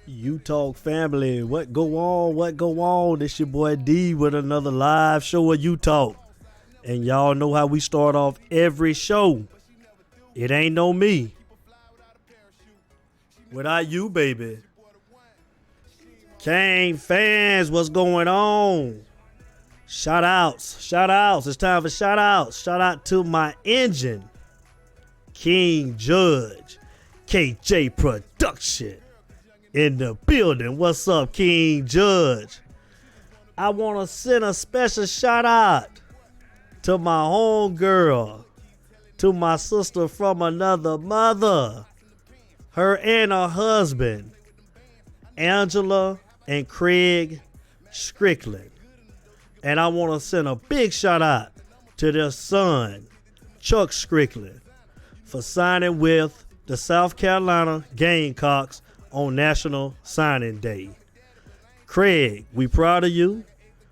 You Talk family, what go on? What go on? This your boy D with another live show of You Talk. And y'all know how we start off every show. It ain't no me without you, baby. Kane fans, what's going on? Shout outs. It's time for shout outs. Shout out to my engine, King Judge, KJ Production. In the building. What's up, King Judge? I want to send a special shout out to my homegirl, to my sister from another mother, her and her husband, Angela and Craig Strickland. And I want to send a big shout out to their son, Chuck Strickland, for signing with the South Carolina Gamecocks on National Signing Day. Craig, we proud of you.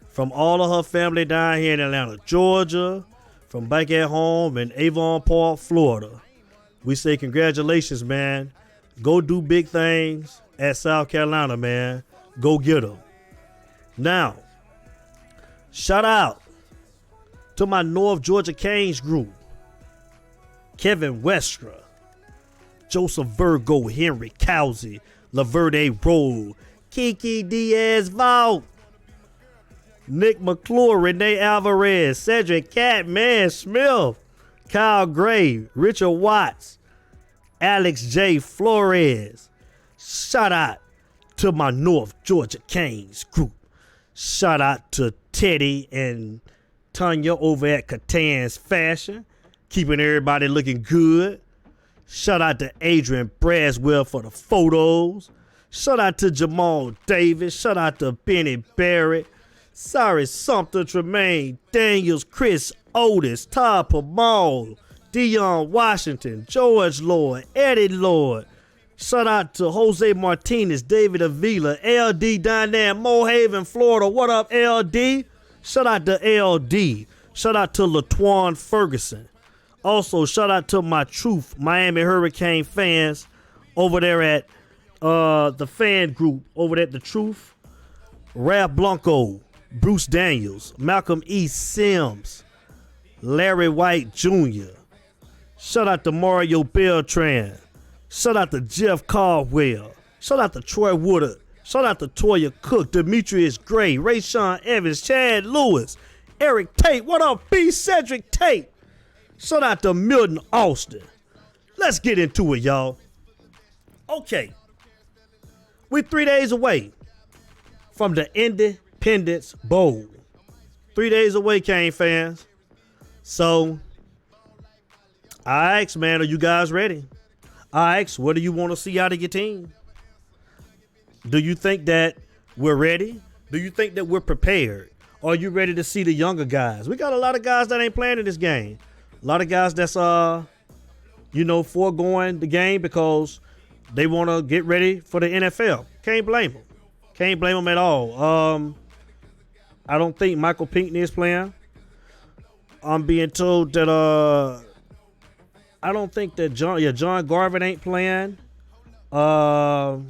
From all of her family down here in Atlanta, Georgia, from back at home in Avon Park, Florida. We say congratulations, man. Go do big things at South Carolina, man. Go get them. Now, shout out to my North Georgia Canes group. Kevin Westra, Joseph Virgo, Henry Cowsey, Laverde Rowe, Kiki Diaz Vault, Nick McClure, Renee Alvarez, Cedric Catman Smith, Kyle Gray, Richard Watts, Alex J. Flores. Shout out to my North Georgia Canes group. Shout out to Teddy and Tanya over at Catan's Fashion, keeping everybody looking good. Shout out to Adrian Braswell for the photos. Shout out to Jamal Davis. Shout out to Benny Barrett, Cyrus Sumter, Tremaine Daniels, Chris Otis, Todd Pamal, Dion Washington, George Lloyd, Eddie Lloyd. Shout out to Jose Martinez, David Avila, LD down there in Mohaven, Florida. What up, LD? Shout out to LD. Shout out to LaTwan Ferguson. Also, shout out to my Truth Miami Hurricane fans over there at the fan group over there at the Truth. Ralph Blanco, Bruce Daniels, Malcolm E. Sims, Larry White Jr. Shout out to Mario Beltran. Shout out to Jeff Caldwell. Shout out to Troy Woodard. Shout out to Toya Cook, Demetrius Gray, Rayshawn Evans, Chad Lewis, Eric Tate. What up, B. Cedric Tate? Shout out to Milton Austin. Let's get into it, y'all. Okay. We're 3 days away from the Independence Bowl. 3 days away, Cane fans. So, I asked, man, are you guys ready? I asked, what do you want to see out of your team? Do you think that we're ready? Do you think that we're prepared? Are you ready to see the younger guys? We got a lot of guys that ain't playing in this game. A lot of guys that's, foregoing the game because they want to get ready for the NFL. Can't blame them. Can't blame them at all. I don't think Michael Pinckney is playing. I'm being told that I don't think that John Garvin ain't playing. Trayvon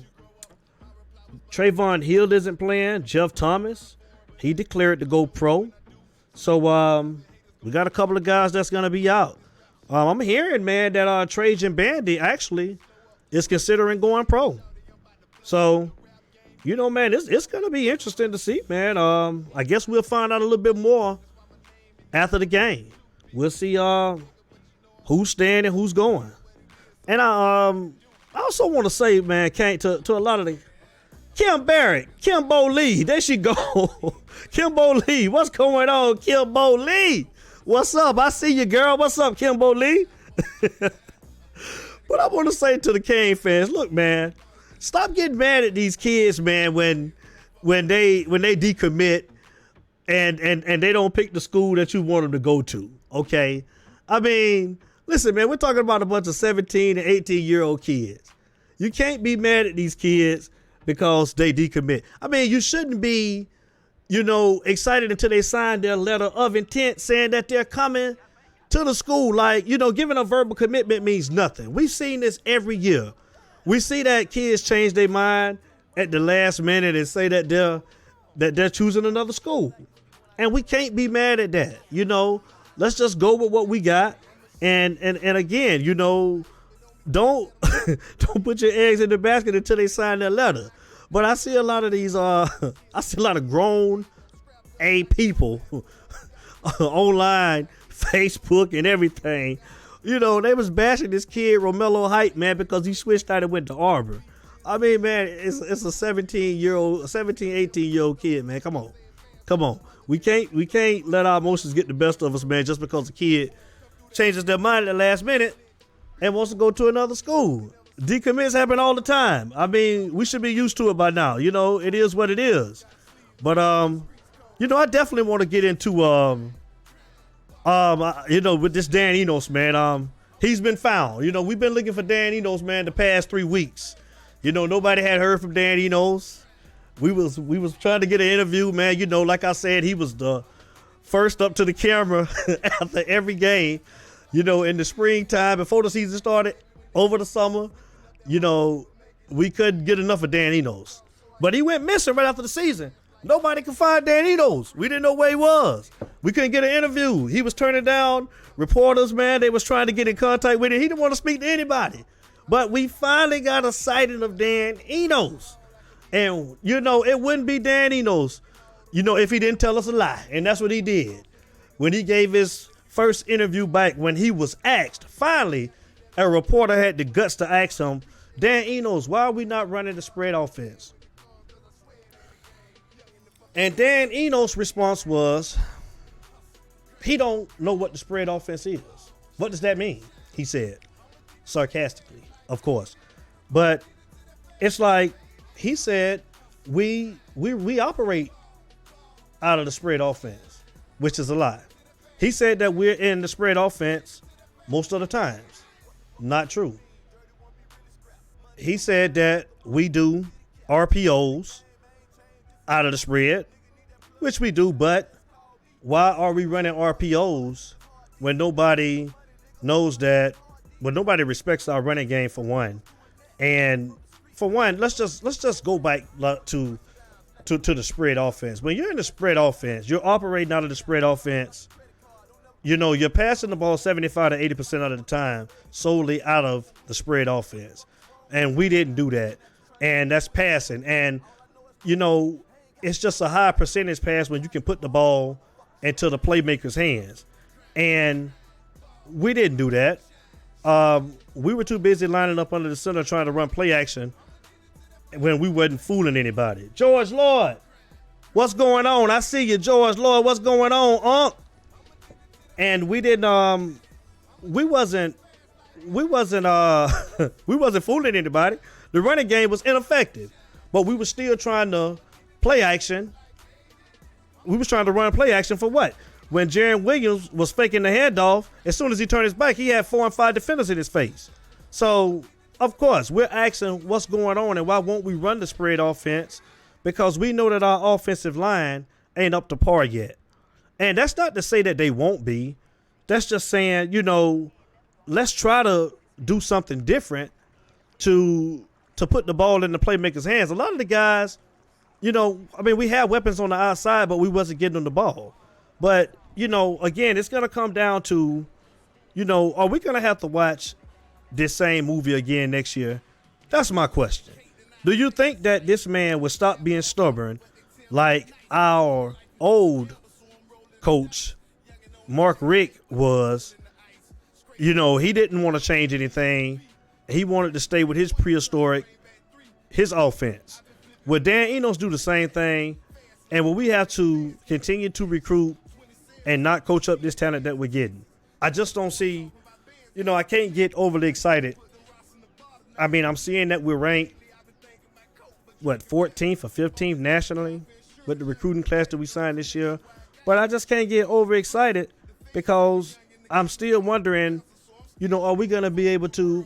Hill isn't playing. Jeff Thomas, he declared to go pro. So we got a couple of guys that's going to be out. I'm hearing, man, that Trajan Bandy actually is considering going pro. So, man, it's going to be interesting to see, man. I guess we'll find out a little bit more after the game. We'll see who's staying and who's going. And I also want to say, man, to a lot of the Kim Barrett, Kimbo Lee, there she go. Kimbo Lee, what's going on, Kimbo Lee? What's up? I see you, girl. What's up, Kimbo Lee? But I want to say to the Cane fans, look, man, stop getting mad at these kids, man, when they decommit and they don't pick the school that you want them to go to, okay? I mean, listen, man, we're talking about a bunch of 17 and 18-year-old kids. You can't be mad at these kids because they decommit. I mean, you shouldn't be excited until they sign their letter of intent saying that they're coming to the school. Like, giving a verbal commitment means nothing. We've seen this every year. We see that kids change their mind at the last minute and say that they're choosing another school. And we can't be mad at that. Let's just go with what we got. And again, don't don't put your eggs in the basket until they sign their letter. But I see a lot of these I see a lot of grown people online, Facebook and everything. They was bashing this kid Romello Height, man, because he switched out and went to Auburn. I mean, man, it's a 17, 18-year-old kid, man. Come on. We can't let our emotions get the best of us, man, just because a kid changes their mind at the last minute and wants to go to another school. Decommits happen all the time. I mean, we should be used to it by now. It is what it is. But I definitely want to get into with this Dan Enos, man. He's been found. We've been looking for Dan Enos, man, the past 3 weeks. Nobody had heard from Dan Enos. We was trying to get an interview, man. Like I said, he was the first up to the camera after every game. In the springtime before the season started, over the summer, we couldn't get enough of Dan Enos. But he went missing right after the season. Nobody could find Dan Enos. We didn't know where he was. We couldn't get an interview. He was turning down reporters, man. They was trying to get in contact with him. He didn't want to speak to anybody. But we finally got a sighting of Dan Enos. And, it wouldn't be Dan Enos, if he didn't tell us a lie. And that's what he did. When he gave his first interview back, when he was asked, finally, a reporter had the guts to ask him, Dan Enos, why are we not running the spread offense? And Dan Enos' response was, he don't know what the spread offense is. What does that mean? He said, sarcastically, of course. But it's like, he said, we operate out of the spread offense, which is a lie. He said that we're in the spread offense most of the times. Not true. He said that we do RPOs out of the spread, which we do, but why are we running RPOs when nobody knows that, when nobody respects our running game, for one? And for one, let's just go back to the spread offense. When you're in the spread offense, you're operating out of the spread offense. You're passing the ball 75 to 80% of the time solely out of the spread offense. And we didn't do that. And that's passing. And, it's just a high percentage pass when you can put the ball into the playmaker's hands. And we didn't do that. We were too busy lining up under the center trying to run play action when we wasn't fooling anybody. George Lloyd, what's going on? I see you, George Lloyd. What's going on, And we didn't. We wasn't fooling anybody. The running game was ineffective, but we were still trying to play action. We was trying to run play action for what? When Jaron Williams was faking the handoff, as soon as he turned his back, he had 4 and 5 defenders in his face. So, of course, we're asking what's going on and why won't we run the spread offense? Because we know that our offensive line ain't up to par yet. And that's not to say that they won't be. That's just saying, let's try to do something different to put the ball in the playmaker's hands. A lot of the guys, we had weapons on the outside, but we wasn't getting them the ball. But, again, it's going to come down to, are we going to have to watch this same movie again next year? That's my question. Do you think that this man would stop being stubborn like our old coach, Mark Richt, was? He didn't want to change anything. He wanted to stay with his his offense. Will Dan Enos do the same thing? And will we have to continue to recruit and not coach up this talent that we're getting? I just don't see, I can't get overly excited. I mean, I'm seeing that we're ranked, 14th or 15th nationally with the recruiting class that we signed this year. But I just can't get overexcited because I'm still wondering, are we going to be able to,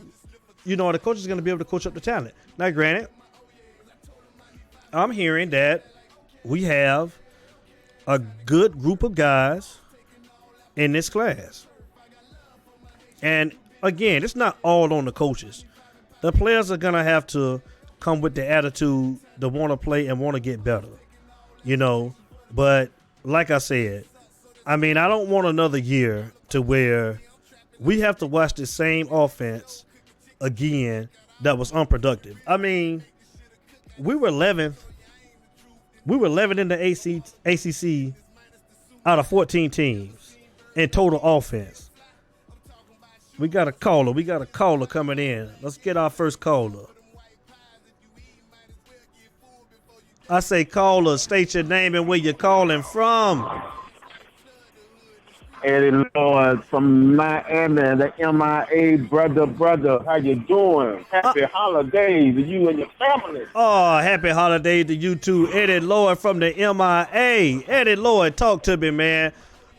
are the coaches going to be able to coach up the talent? Now, granted, I'm hearing that we have a good group of guys in this class. And again, it's not all on the coaches. The players are going to have to come with the attitude to want to play and want to get better, you know. But like I said, I mean, I don't want another year to where we have to watch the same offense again that was unproductive. I mean, we were 11th. We were 11 in the ACC out of 14 teams in total offense. We got a caller. We got a caller coming in. Let's get our first caller. I say caller, state your name and where you're calling from. Eddie Lloyd from Miami, the MIA brother. How you doing? Happy holidays to you and your family. Oh, happy holidays to you too. Eddie Lloyd from the MIA. Eddie Lloyd, talk to me, man.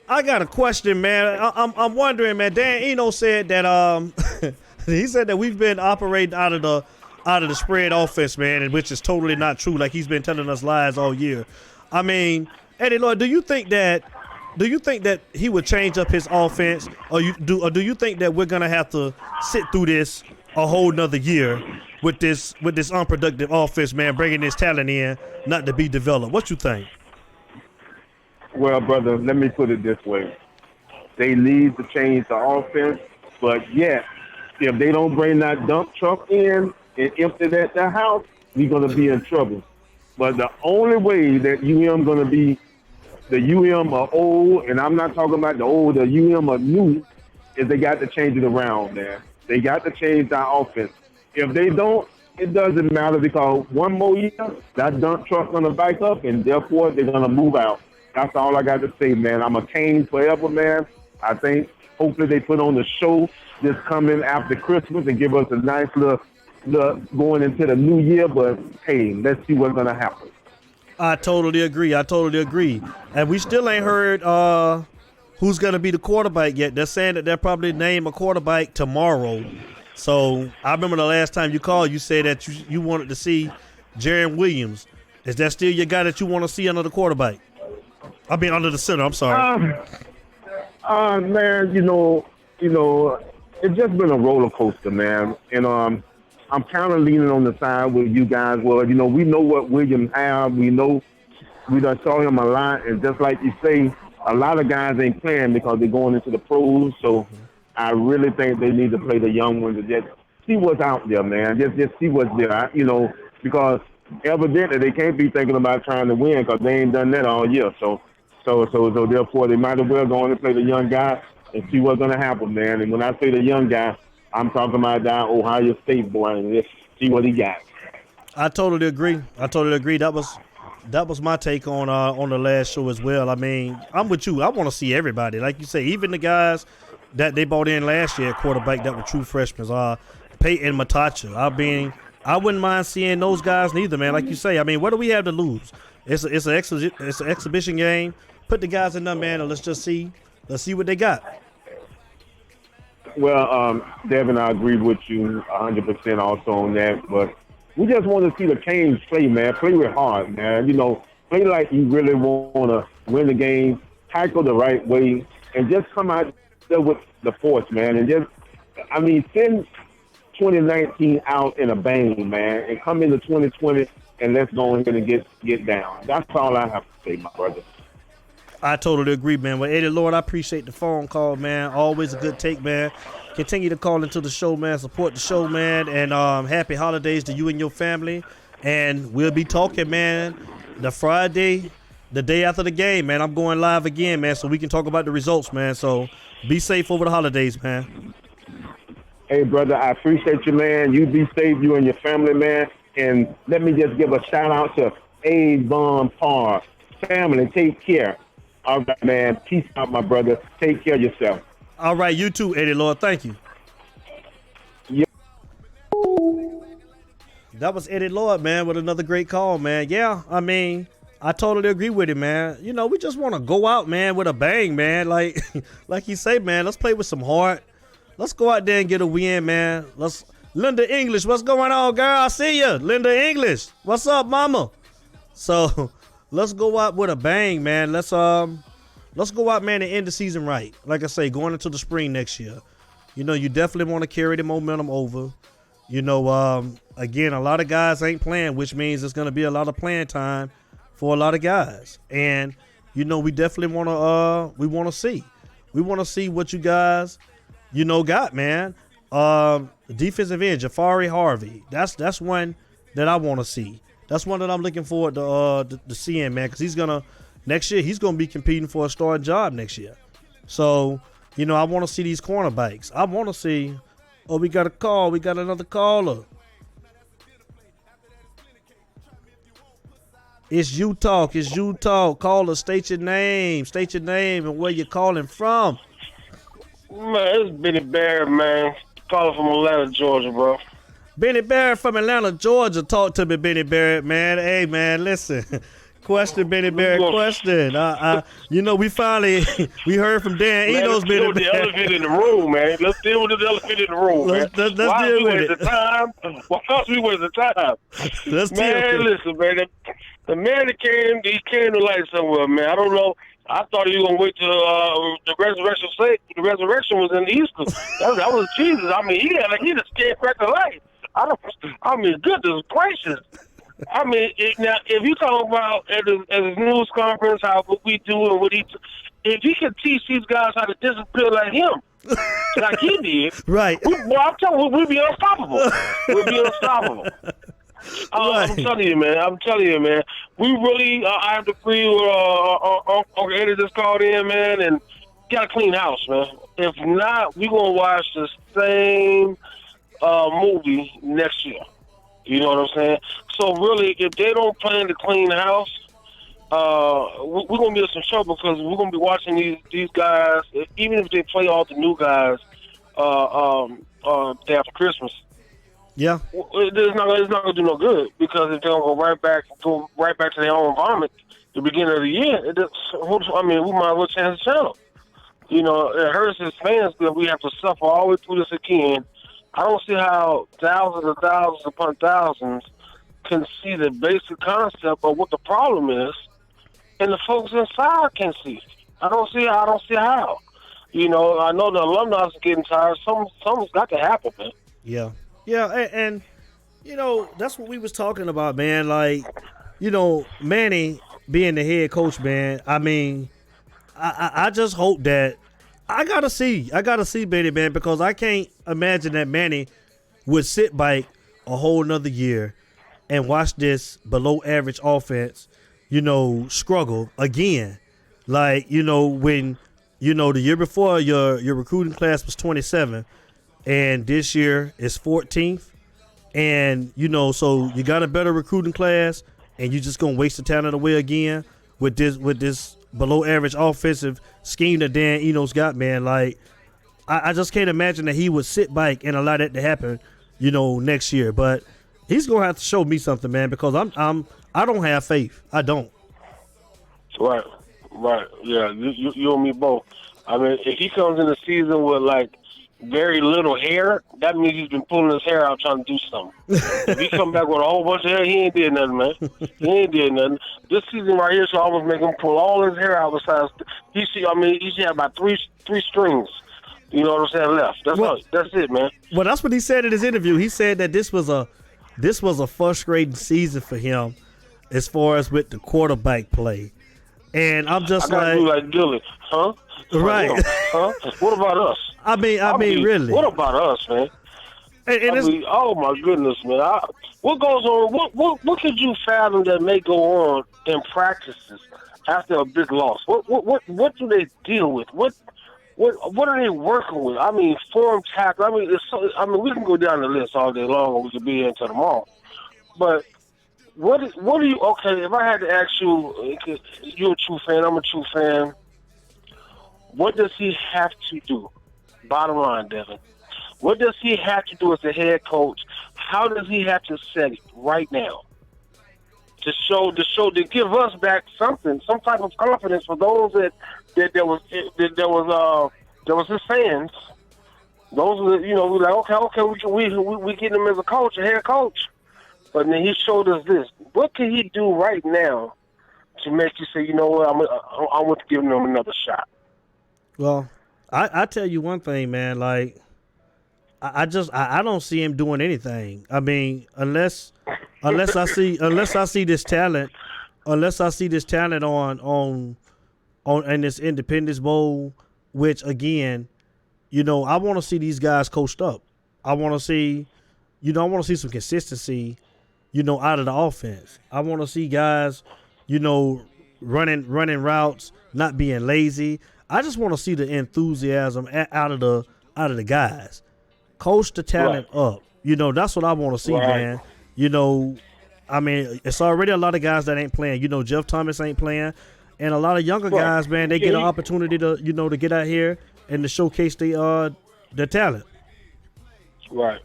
I got a question, man. I'm wondering, man. Dan Eno said that he said that we've been operating out of the spread offense, man, and which is totally not true. Like he's been telling us lies all year. I mean, Eddie Lloyd, do you think that he would change up his offense, or do you think that we're gonna have to sit through this a whole nother year with this unproductive offense, man, bringing this talent in not to be developed? What you think? Well, brother, let me put it this way: they need to change the offense, but yet, if they don't bring that dump truck in and empty that house, we're gonna be in trouble. But the only way that UM gonna be the UM are old, and I'm not talking about the old, the UM are new, is they got to change it around, man. They got to change that offense. If they don't, it doesn't matter, because one more year, that dump truck's going to back up, and therefore they're going to move out. That's all I got to say, man. I'm a Cane forever, man. I think hopefully they put on the show this coming after Christmas and give us a nice little going into the new year, but hey, let's see what's going to happen. I totally agree. And we still ain't heard who's going to be the quarterback yet. They're saying that they'll probably name a quarterback tomorrow. So I remember the last time you called, you said that you wanted to see Jaron Williams. Is that still your guy that you want to see under the quarterback? I mean, under the center. I'm sorry. Man, you know, it's just been a roller coaster, man. And I'm kind of leaning on the side with you guys. Well, we know what Williams have. We done saw him a lot. And just like you say, a lot of guys ain't playing because they're going into the pros. So I really think they need to play the young ones and just see what's out there, man. Just see what's there, because evidently they can't be thinking about trying to win because they ain't done that all year. So therefore they might as well go on and play the young guy and see what's going to happen, man. And when I say the young guy, I'm talking about that Ohio State boy, and let's see what he got. I totally agree. That was my take on the last show as well. I mean, I'm with you. I want to see everybody. Like you say, even the guys that they brought in last year at quarterback that were true freshmen, Peyton Matacha. I wouldn't mind seeing those guys neither, man. Like you say, I mean, what do we have to lose? It's an exhibition game. Put the guys in there, man, and let's see what they got. Well, Devin, I agree with you 100% also on that. But we just want to see the Canes play, man. Play real hard, man. Play like you really want to win the game, tackle the right way, and just come out there with the force, man. And send 2019 out in a bang, man, and come into 2020 and let's go ahead and get down. That's all I have to say, my brother. I totally agree, man. Well, Eddie Lloyd, I appreciate the phone call, man. Always a good take, man. Continue to call into the show, man. Support the show, man. And happy holidays to you and your family. And we'll be talking, man, the Friday, the day after the game, man. I'm going live again, man, so we can talk about the results, man. So be safe over the holidays, man. Hey, brother, I appreciate you, man. You be safe, you and your family, man. And let me just give a shout-out to Avon Parr. Family, take care. All right, man. Peace out, my brother. Take care of yourself. All right, you too, Eddie Lloyd. Thank you. Yeah. That was Eddie Lloyd, man, with another great call, man. Yeah, I mean, I totally agree with him, man. We just want to go out, man, with a bang, man. Like you say, man, let's play with some heart. Let's go out there and get a win, man. Linda English, what's going on, girl? I see you. Linda English, what's up, mama? So let's go out with a bang, man. Let's go out, man, and end the season right. Like I say, going into the spring next year. You know, you definitely want to carry the momentum over. You know, again, a lot of guys ain't playing, which means it's going to be a lot of playing time for a lot of guys. And, you know, we definitely want to We want to see what you guys, you know, got, man. Defensive end, Jafari Harvey. That's one that I want to see. That's one that I'm looking forward to seeing, man, because next year he's gonna be competing for a starting job next year. So, you know, I want to see these cornerbacks. I want to see. Oh, we got a call. We got another caller. It's you talk. It's you talk. Caller, state your name. State your name and where you're calling from. Man, it's Benny Barrett, man. Calling from Atlanta, Georgia, bro. Benny Barrett from Atlanta, Georgia. Talk to me, Benny Barrett, man. Hey, man, listen. Question, Benny Barrett, question. You know, we heard from Dan Enos, Benny Barrett. Let's deal with the elephant in the room, man. Let's deal with the elephant in the room, man. Let's deal with it. Why else we waste the time? Let's deal with it. Man, listen, man. The man that came to light somewhere, man. I don't know. I thought he was going to wait till the resurrection sake. The resurrection was in Easter. That was Jesus. I mean, he just came back to life. I mean, goodness gracious. I mean, now, if you talk about at his news conference, what we do and if he could teach these guys how to disappear like him, like he did, right? I'm telling you, we'd be unstoppable. We'd be unstoppable. Right. I'm telling you, man. We really, I have to agree with Uncle Eddie just called in, man, and got a clean house, man. If not, we're going to watch the same movie next year. You know what I'm saying? So really, if they don't plan to clean the house, we're going to be in some trouble because we're going to be watching these guys, even if they play all the new guys day after Christmas. Yeah, it's not going to do no good because if they're going to go right back to their own environment the beginning of the year, we might as well change the channel. You know, it hurts as fans because we have to suffer all the way through this again. I don't see how thousands and thousands upon thousands can see the basic concept of what the problem is, and the folks inside can see. I don't see how. You know, I know the alumni are getting tired. Something's got to happen, man. Yeah. Yeah, and you know, that's what we was talking about, man. Like, you know, Manny being the head coach, man. I mean, I just hope that I gotta see Benny, man, because I can't imagine that Manny would sit back a whole nother year and watch this below average offense, you know, struggle again. Like, you know, when, you know, the year before your recruiting class was 27. And this year is 14th. And, you know, so you got a better recruiting class and you're just going to waste the talent away again with this below average offensive scheme that Dan Enos got, man. Like, I just can't imagine that he would sit back and allow that to happen, you know, next year. But he's going to have to show me something, man, because I don't have faith. I don't. Right. Yeah, you and me both. I mean, if he comes in the season with, like, very little hair, that means he's been pulling his hair out trying to do something. If he come back with a whole bunch of hair, he ain't did nothing, man. He ain't did nothing. This season right here should almost make him pull all his hair out besides he should have about three strings. You know what I'm saying, left. That's it, man. Well, that's what he said in his interview. He said that this was a frustrating season for him as far as with the quarterback play. And I'm just do like Dilly, huh? Right. Huh? What about us? I mean, really. What about us, man? Oh my goodness, man! What goes on? What could you fathom that may go on in practices after a big loss? What do they deal with? What are they working with? I mean, form tackle. I mean, we can go down the list all day long, and we could be here until tomorrow. But what do you? Okay, if I had to ask you, you're a true fan. I'm a true fan. What does he have to do? Bottom line, Devin. What does he have to do as a head coach? How does he have to set it right now to give us back something, some type of confidence for those that was his fans. Those were, you know, we're like, okay, we get him as a coach, a head coach. But then he showed us this. What can he do right now to make you say, you know what, I want to give them another shot? Well, I tell you one thing, man. Like, I don't see him doing anything. I mean, unless I see this talent, on in this Independence Bowl, which again, I want to see these guys coached up. I want to see, some consistency, out of the offense. I want to see guys, running routes, not being lazy. I just want to see the enthusiasm out of the guys. Coach the talent up. That's what I want to see, man. I mean, it's already a lot of guys that ain't playing. Jeff Thomas ain't playing. And a lot of younger guys, man, they get an opportunity to, to get out here and to showcase their talent. Right.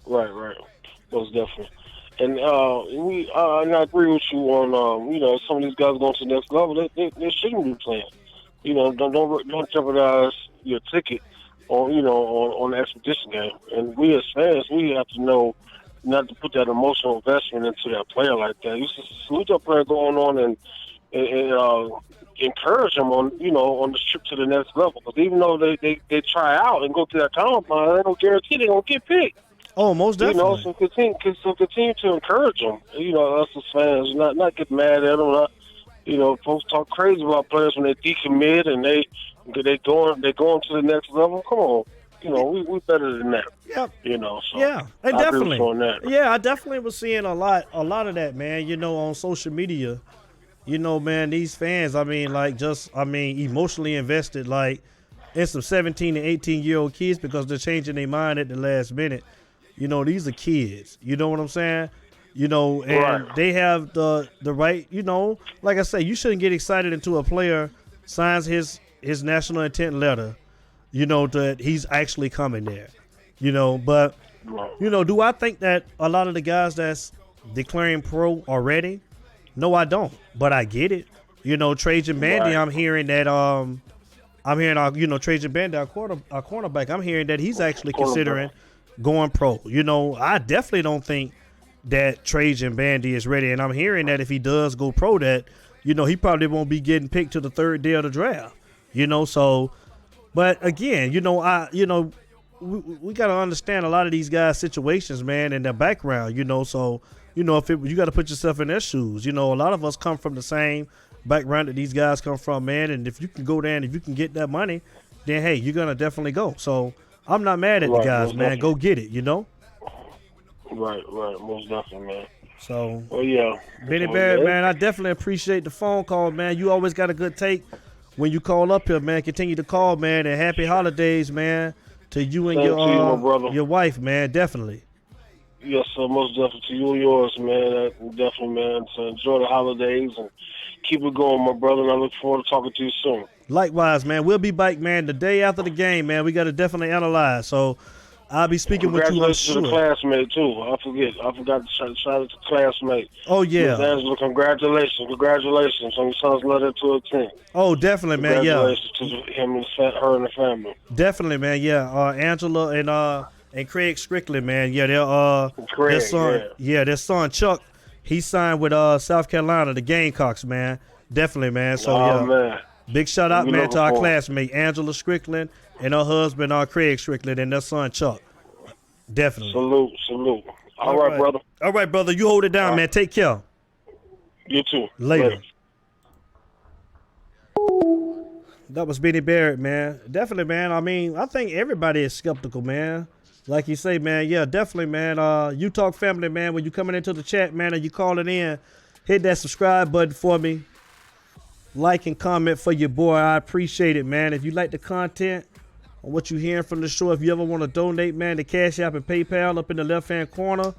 Most definitely. And and I agree with you on, some of these guys going to the next level, they shouldn't be playing. Don't jeopardize your ticket on the expedition game. And we as fans, we have to know not to put that emotional investment into that player like that. You should salute that player going on and encourage them on this trip to the next level. Because even though they try out and go to that combine, they don't guarantee they're going to get picked. Oh, most definitely. So continue to encourage them. Us as fans, not get mad at them. Folks talk crazy about players when they decommit and they going to the next level. Come on, we better than that. Yep. So yeah, I definitely. On that. Yeah, I definitely was seeing a lot of that, man. On social media, man, these fans. Emotionally invested, like in some 17 and 18-year-old kids because they're changing their mind at the last minute. These are kids. You know what I'm saying? And they have the right, like I say, you shouldn't get excited until a player signs his national intent letter, that he's actually coming there, but, do I think that a lot of the guys that's declaring pro are ready? No, I don't, but I get it. Trajan Bandy, I'm hearing that, Trajan Bandy, our cornerback, I'm hearing that he's actually considering going pro. I definitely don't think that Trajan Bandy is ready, and I'm hearing that if he does go pro, that he probably won't be getting picked to the third day of the draft. So, but again, we got to understand a lot of these guys' situations, man, and their background. So you got to put yourself in their shoes. A lot of us come from the same background that these guys come from, man, and if you can go there and if you can get that money, then hey, you're gonna definitely go. So I'm not mad at the guys, man. Go get it, Right, most definitely, man. So, yeah. Benny Barrett, man, I definitely appreciate the phone call, man. You always got a good take when you call up here, man. Continue to call, man, and happy holidays, man, to you and your wife, man, definitely. Yes, sir, most definitely to you and yours, man. Definitely, man. So enjoy the holidays and keep it going, my brother, and I look forward to talking to you soon. Likewise, man. We'll be back, man, the day after the game, man. We got to definitely analyze. So I'll be speaking with you, I'm sure. Congratulations to the classmate, too. I forgot to shout out to the classmate. Oh, yeah. Ms. Angela, congratulations on your son's letter to a team. Oh, definitely, man, yeah. Congratulations to him and her and the family. Definitely, man, yeah. Angela and Craig Strickland, man, yeah, their son Chuck, he signed with South Carolina, the Gamecocks, man. Definitely, man. So, man. Big shout out, man, to our classmate, Angela Strickland, and her husband, Craig Strickland, and their son, Chuck. Definitely. Salute. All right, brother. All right, brother. You hold it down, man. Take care. You too. Later. That was Benny Barrett, man. Definitely, man. I think everybody is skeptical, man. Like you say, man. Yeah, definitely, man. You Talk Family, man. When you coming into the chat, man, and you calling in, hit that subscribe button for me. Like and comment for your boy. I appreciate it, man. If you like the content or what you're hearing from the show, if you ever want to donate, man, the Cash App and PayPal up in the left-hand corner.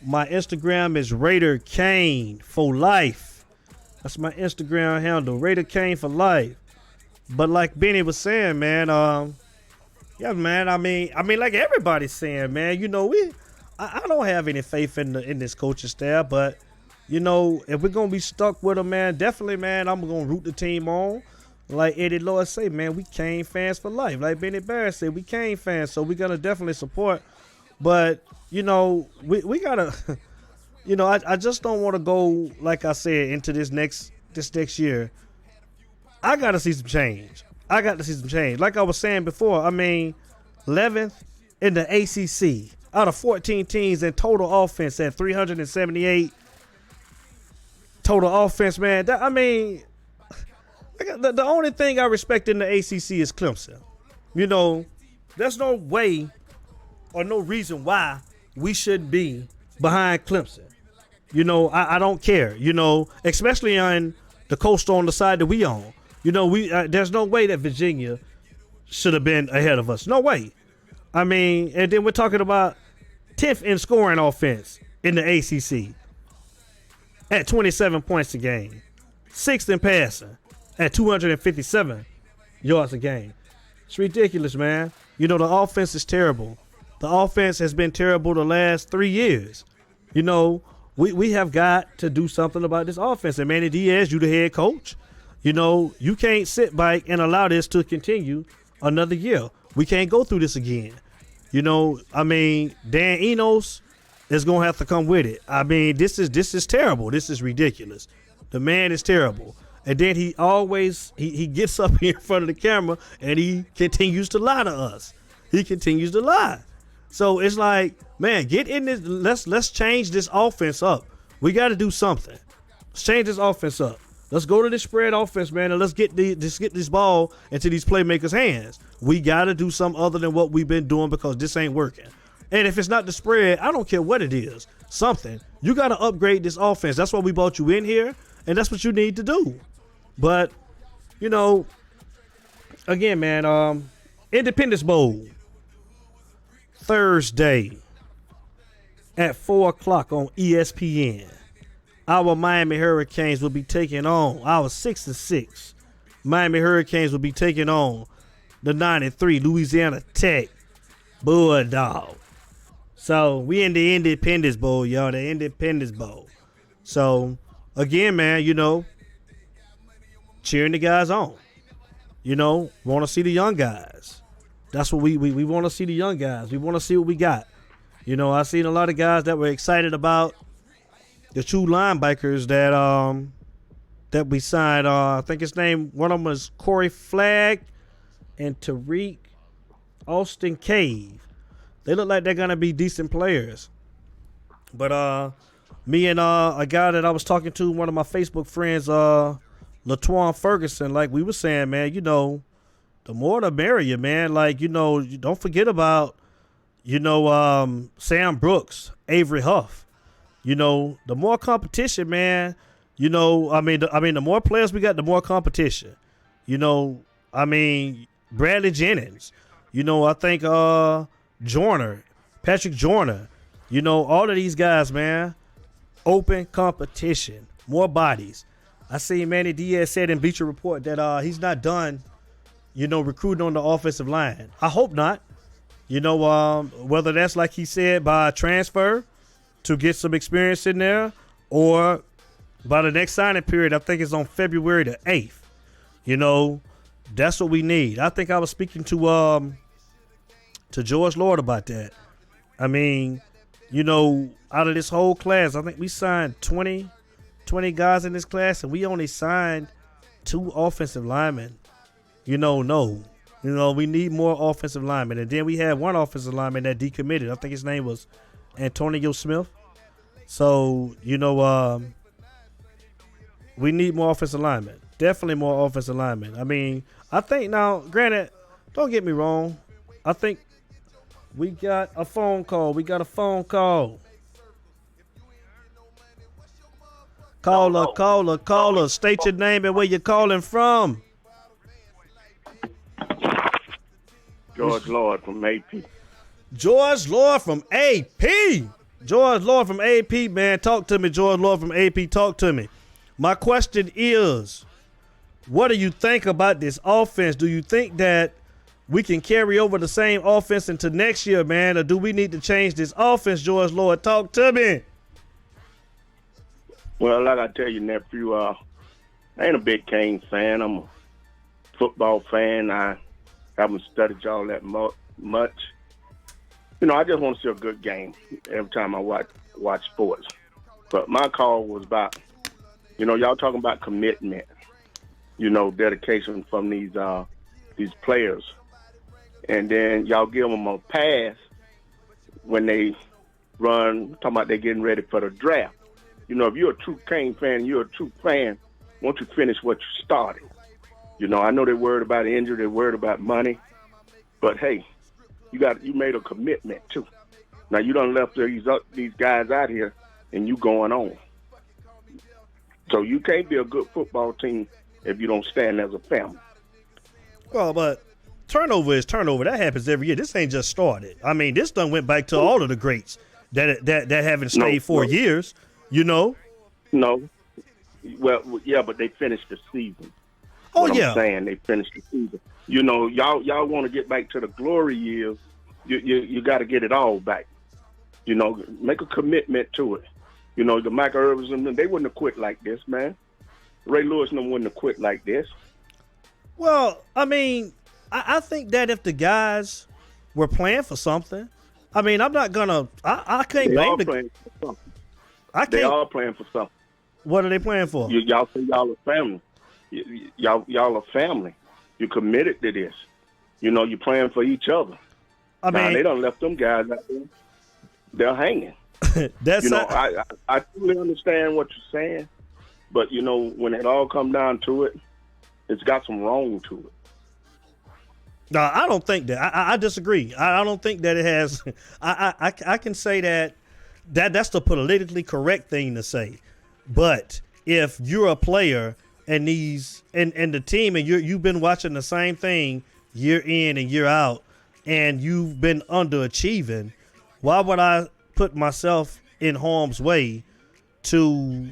My Instagram is Raider Kane for life. That's my Instagram handle, Raider Kane for life. But like Benny was saying, man, yeah, man. I mean, like everybody's saying, man. I don't have any faith in this coaching staff, but. If we're going to be stuck with them, man, definitely, man, I'm going to root the team on. Like Eddie Lloyd say, man, we Cane fans for life. Like Benny Barrett said, we Cane fans, so we're going to definitely support. But, we got to, I just don't want to go, like I said, into this next this next year, I got to see some change. Like I was saying before, I mean, 11th in the ACC out of 14 teams in total offense at 378 total offense, man. The only thing I respect in the ACC is Clemson. You know, there's no way or no reason why we shouldn't be behind Clemson. You know, I don't care, you know, especially on the coast on the side that we on. You know, there's no way that Virginia should have been ahead of us. No way. I mean, and then we're talking about 10th in scoring offense in the ACC at 27 points a game. 6th in passing at 257 yards a game. It's ridiculous, man. You know, the offense is terrible. The offense has been terrible the last 3 years. You know, we have got to do something about this offense. And Manny Diaz, you the head coach. You know, you can't sit back and allow this to continue another year. We can't go through this again. You know, I mean, Dan Enos is going to have to come with it. I mean, this is terrible. This is ridiculous. The man is terrible. And then he always, he gets up here in front of the camera and he continues to lie to us. He continues to lie. So it's like, man, get in this. Let's change this offense up. We got to do something. Let's change this offense up. Let's go to this spread offense, man, and let's get this ball into these playmakers' hands. We got to do something other than what we've been doing because this ain't working. And if it's not the spread, I don't care what it is. Something. You got to upgrade this offense. That's why we brought you in here, and that's what you need to do. But, you know, again, man, Independence Bowl, Thursday at 4 o'clock on ESPN. Our Miami Hurricanes will be taking on our 6-6 Miami Hurricanes will be taking on the 9-3 Louisiana Tech Bulldogs. So we in the Independence Bowl, y'all. The Independence Bowl. So again, man, you know, cheering the guys on. You know, want to see the young guys. That's what we want to see, the young guys. We want to see what we got. You know, I've seen a lot of guys that were excited about the two linebackers that we signed. I think his name, one of them was Corey Flagg and Tariq Austin Cave. They look like they're going to be decent players. But me and a guy that I was talking to, one of my Facebook friends, LaTuan Ferguson, like we were saying, man, you know, the more the merrier, man. Like, you know, don't forget about, you know, Sam Brooks, Avery Huff. You know, the more competition, man, you know, I mean, the more players we got, the more competition. You know, I mean, Bradley Jennings, you know, I think Patrick Joyner, you know, all of these guys, man, open competition, more bodies. I see Manny Diaz said in Bleacher Report that he's not done, you know, recruiting on the offensive line. I hope not. You know, whether that's like he said by transfer to get some experience in there, or by the next signing period, I think it's on February the 8th. You know, that's what we need. I think I was speaking to George Lord about that. I mean, you know, out of this whole class, I think we signed 20 guys in this class, and we only signed 2 offensive linemen. You know, no. You know, we need more offensive linemen. And then we had one offensive lineman that decommitted. I think his name was Antonio Smith. So, you know, we need more offensive linemen. Definitely more offensive linemen. I mean, I think now, granted, don't get me wrong. I think we got a phone call. Caller. State your name and where you're calling from. George Lord from AP. George Lord from AP, man. Talk to me, George Lord from AP. Talk to me. My question is, what do you think about this offense? Do you think that we can carry over the same offense into next year, man? Or do we need to change this offense, George Lord? Talk to me. Well, like I tell you, nephew, I ain't a big Canes fan. I'm a football fan. I haven't studied y'all that much. You know, I just want to see a good game every time I watch sports. But my call was about You know, y'all talking about commitment. You know, dedication from these players, and then y'all give them a pass when they run. Talking about they getting ready for the draft. You know, if you're a true Kane fan, you're a true fan. Won't you finish what you started? You know, I know they're worried about injury, they're worried about money, but hey, you made a commitment too. Now you done left these guys out here, and you going on. So you can't be a good football team if you don't stand as a family. Well, but turnover is turnover. That happens every year. This ain't just started. I mean, this done went back to all of the greats that haven't stayed 4 years. You know. No. Well, yeah, but they finished the season. Oh, yeah. I'm saying they finished the season. You know, y'all want to get back to the glory years. You got to get it all back. You know, make a commitment to it. You know, the Michael Irvins and them, they wouldn't have quit like this, man. Ray Lewis and them wouldn't have quit like this. Well, I mean, I think that if the guys were playing for something, I mean, I'm not gonna. I can't blame the. They all playing for something. What are they playing for? Y'all say y'all a family. Y'all a family. You're committed to this. You know, you're playing for each other. I mean, they done left them guys out there. They're hanging. That's you know, I truly understand what you're saying, but you know, when it all comes down to it, it's got some wrong to it. No, I don't think that. I disagree. I don't think that it has. I can say that's the politically correct thing to say. But if you're a player and the team and you've been watching the same thing year in and year out, and you've been underachieving, why would I put myself in harm's way to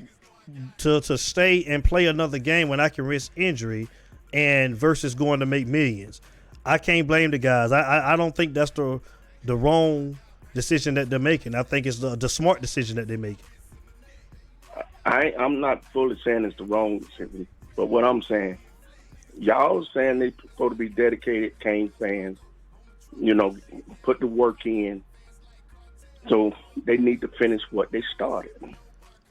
stay and play another game when I can risk injury and versus going to make millions? I can't blame the guys. I don't think that's the wrong decision that they're making. I think it's the smart decision that they're making. I'm not fully saying it's the wrong decision, but what I'm saying, y'all saying they're supposed to be dedicated Kane fans, you know, put the work in, so they need to finish what they started.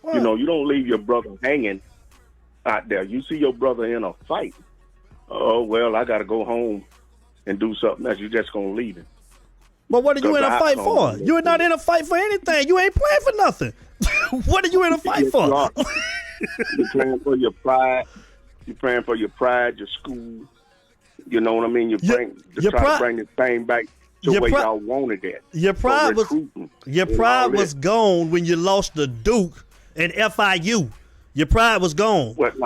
Well, you know, you don't leave your brother hanging out there. You see your brother in a fight. Oh, well, I got to go home and do something else. You're just going to leave him. But what are you in a fight for? You're not in a fight for anything. You ain't playing for nothing. What are you in a fight for? You're playing for your pride. You're praying for your pride, your school. You know what I mean? Try to bring this thing back to where y'all wanted it. Your pride was gone when you lost to Duke and FIU. Your pride was gone. What?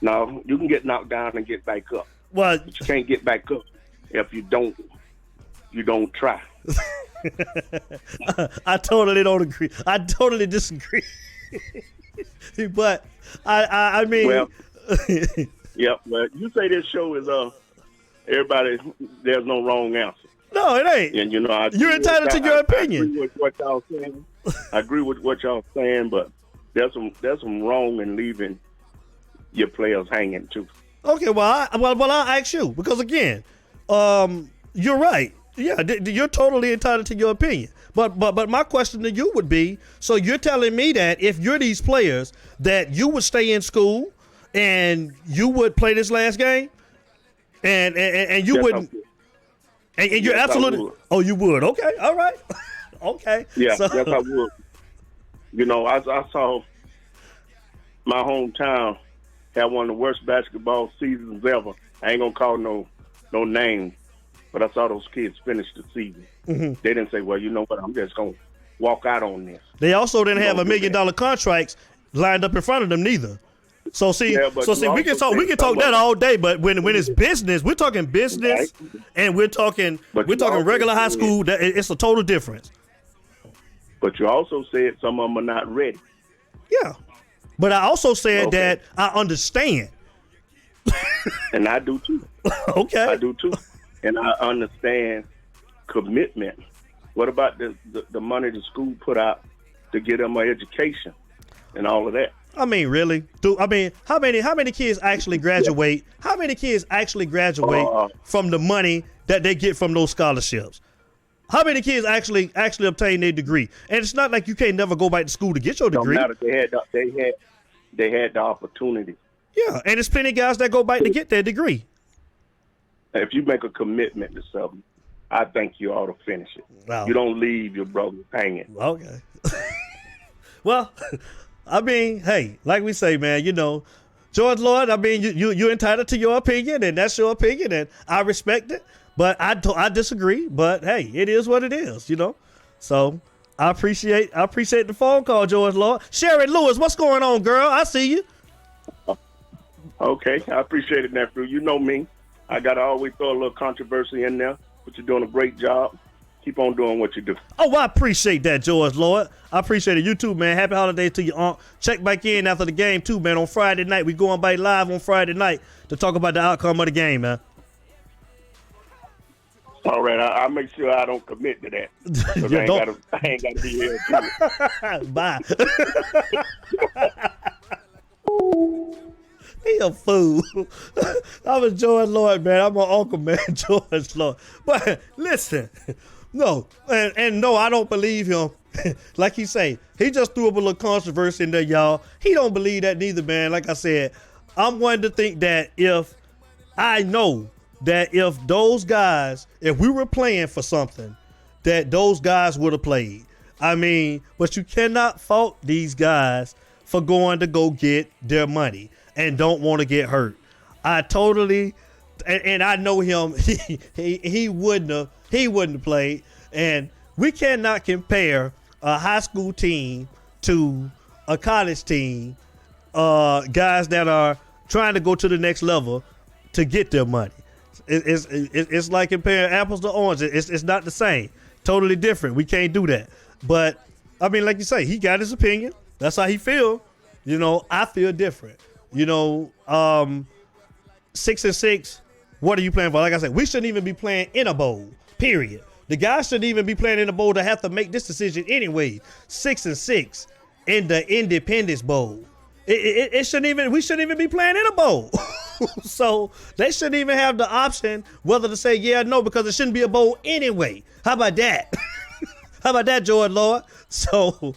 No, you can get knocked down and get back up. Well, but you can't get back up if you don't try. I totally don't agree. I totally disagree. But I mean, well, yeah. Well, you say this show is everybody. There's no wrong answer. No, it ain't. And you know, you're entitled to your opinion. I agree with what y'all saying. I agree with what y'all saying, but there's some wrong in leaving your players hanging too. Okay, well, I'll ask you because again, you're right. Yeah, you're totally entitled to your opinion. But my question to you would be: so you're telling me that if you're these players, that you would stay in school and you would play this last game, and you wouldn't, and you're absolutely. Oh, you would. Okay, all right, okay. Yeah, yes, I would. You know, I saw my hometown have one of the worst basketball seasons ever. I ain't gonna call no names. But I saw those kids finish the season. Mm-hmm. They didn't say, well, you know what, I'm just going to walk out on this. They also didn't have $1 million contracts lined up in front of them neither. So see, we can talk that all day, but when it's business, we're talking business, right? And we're talking regular high school. It's a total difference. But you also said some of them are not ready. Yeah, but I also said that I understand. And I do too. Okay, I do too. And I understand commitment. What about the money the school put out to get them an education and all of that? I mean, really? How many kids actually graduate? How many kids actually graduate from the money that they get from those scholarships? How many kids actually obtain their degree? And it's not like you can't never go back to school to get your degree. Don't matter. they had the opportunity. Yeah, and there's plenty of guys that go back to get their degree. If you make a commitment to something, I think you ought to finish it. Wow. You don't leave your brother hanging. Okay. Well, I mean, hey, like we say, man, you know, George Lloyd, I mean, you're entitled to your opinion, and that's your opinion, and I respect it. But I disagree. But hey, it is what it is, you know. So I appreciate the phone call, George Lloyd. Sherry Lewis, what's going on, girl? I see you. Okay, I appreciate it, nephew. You know me. I got to always throw a little controversy in there, but you're doing a great job. Keep on doing what you do. Oh, I appreciate that, George Lloyd. I appreciate it. You too, man. Happy holidays to your aunt. Check back in after the game, too, man. On Friday night, we going back live on Friday night to talk about the outcome of the game, man. All right, I'll make sure I don't commit to that. 'Cause I ain't got to be here, too. Bye. He a fool. I'm a George Lloyd, man. I'm an uncle, man, George Lloyd. But listen, no, and no, I don't believe him. Like he say, he just threw up a little controversy in there, y'all. He don't believe that neither, man. Like I said, I'm one to think that if those guys, if we were playing for something, that those guys would have played. I mean, but you cannot fault these guys for going to go get their money and don't want to get hurt. I totally, and I know him. He wouldn't have played. And we cannot compare a high school team to a college team. Guys that are trying to go to the next level to get their money. It's like comparing apples to oranges. It's not the same. Totally different. We can't do that. But I mean, like you say, he got his opinion. That's how he feel. You know, I feel different. You know, 6-6. What are you playing for? Like I said, we shouldn't even be playing in a bowl. Period. The guys shouldn't even be playing in a bowl to have to make this decision anyway. 6-6 in the Independence Bowl. It shouldn't even. We shouldn't even be playing in a bowl. So they shouldn't even have the option whether to say yeah or no, because it shouldn't be a bowl anyway. How about that? How about that, George Lloyd? So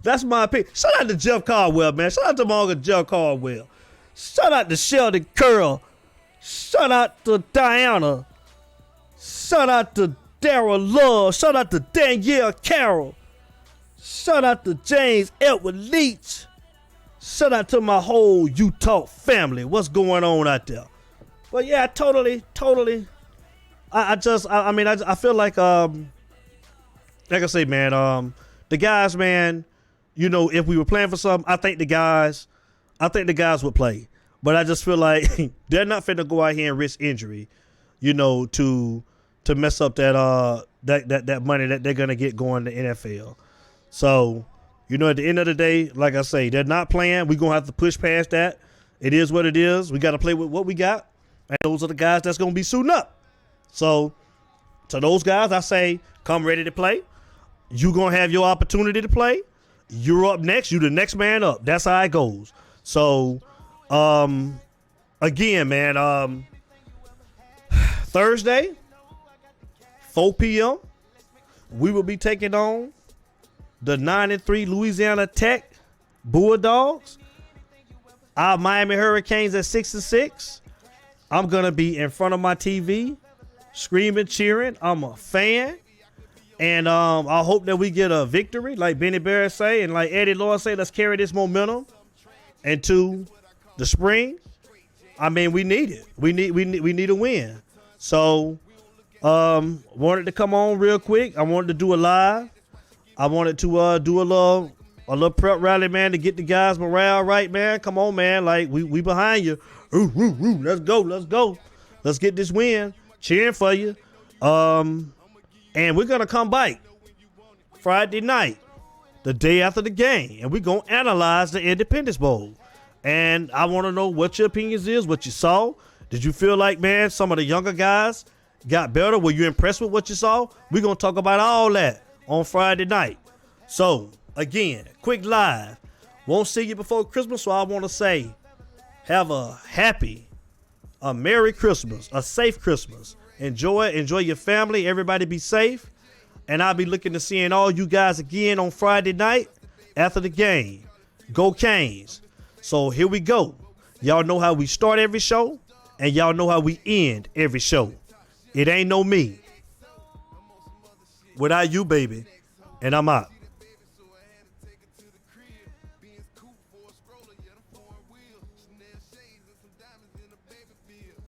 that's my opinion. Shout out to Jeff Caldwell, man. Shout out to my uncle Jeff Caldwell. Shout out to Sheldon Curl. Shout out to Diana. Shout out to Daryl Love. Shout out to Danielle Carroll. Shout out to James Edward Leach. Shout out to my whole Utah family. What's going on out there? But yeah, totally. I feel like I say, man, the guys, man, you know, if we were playing for something, I think the guys would play. But I just feel like they're not finna go out here and risk injury, you know, to mess up that money that they're gonna get going to NFL. So, you know, at the end of the day, like I say, they're not playing. We're gonna have to push past that. It is what it is. We got to play with what we got, and those are the guys that's gonna be suiting up. So, to those guys, I say, come ready to play. You're going to have your opportunity to play. You're up next. You're the next man up. That's how it goes. So, again, man, Thursday, 4 p.m., we will be taking on the 9-3 Louisiana Tech Bulldogs. Our Miami Hurricanes at 6-6. I'm going to be in front of my TV, screaming, cheering. I'm a fan. And I hope that we get a victory, like Benny Barrett say, and like Eddie Lloyd say, let's carry this momentum into the spring. I mean, we need it. We need a win. So, wanted to come on real quick. I wanted to do a live. I wanted to do a little prep rally, man, to get the guys' morale right, man. Come on, man. Like we behind you. Ooh, ooh, ooh. Let's go. Let's get this win. Cheering for you. And we're going to come back Friday night, the day after the game, and we're going to analyze the Independence Bowl. And I want to know what your opinions is, what you saw. Did you feel like, man, some of the younger guys got better? Were you impressed with what you saw? We're going to talk about all that on Friday night. So, again, quick live. Won't see you before Christmas, so I want to say have a Merry Christmas, a safe Christmas. Enjoy your family. Everybody be safe. And I'll be looking to seeing all you guys again on Friday night after the game. Go Canes. So here we go. Y'all know how we start every show, and y'all know how we end every show. It ain't no me without you, baby. And I'm out.